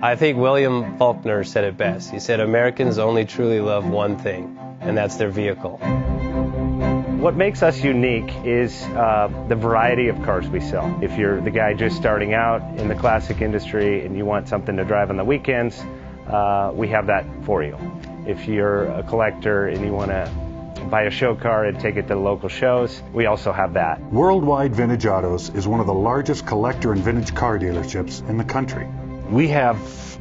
I think William Faulkner said it best. He said, Americans only truly love one thing, and that's their vehicle. What makes us unique is the variety of cars we sell. If you're the guy just starting out in the classic industry and you want something to drive on the weekends, we have that for you. If you're a collector and you want to buy a show car and take it to the local shows, we also have that. Worldwide Vintage Autos is one of the largest collector and vintage car dealerships in the country. We have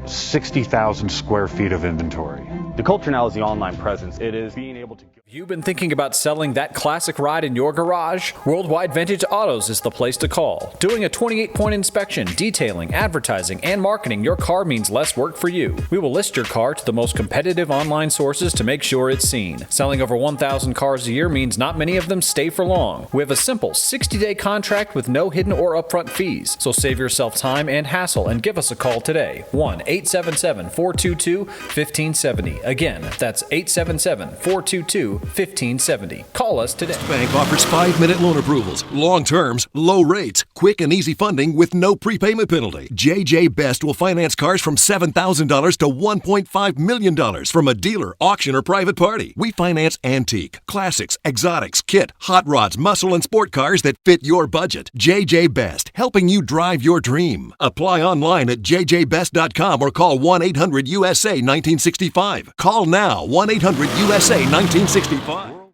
60,000 square feet of inventory. The culture now is the online presence. It is being able to... You've been thinking about selling that classic ride in your garage? Worldwide Vintage Autos is the place to call. Doing a 28-point inspection, detailing, advertising, and marketing your car means less work for you. We will list your car to the most competitive online sources to make sure it's seen. Selling over 1,000 cars a year means not many of them stay for long. We have a simple 60-day contract with no hidden or upfront fees. So save yourself time and hassle and give us a call today. 1-877-422-1570. Again, that's 877-422-1570. Call us today. Bank offers 5-minute loan approvals, long terms, low rates, quick and easy funding with no prepayment penalty. JJ Best will finance cars from $7,000 to $1.5 million from a dealer, auction, or private party. We finance antique, classics, exotics, kit, hot rods, muscle, and sport cars that fit your budget. JJ Best, helping you drive your dream. Apply online at jjbest.com or call 1-800-USA-1965. Call now, 1-800-USA-1965.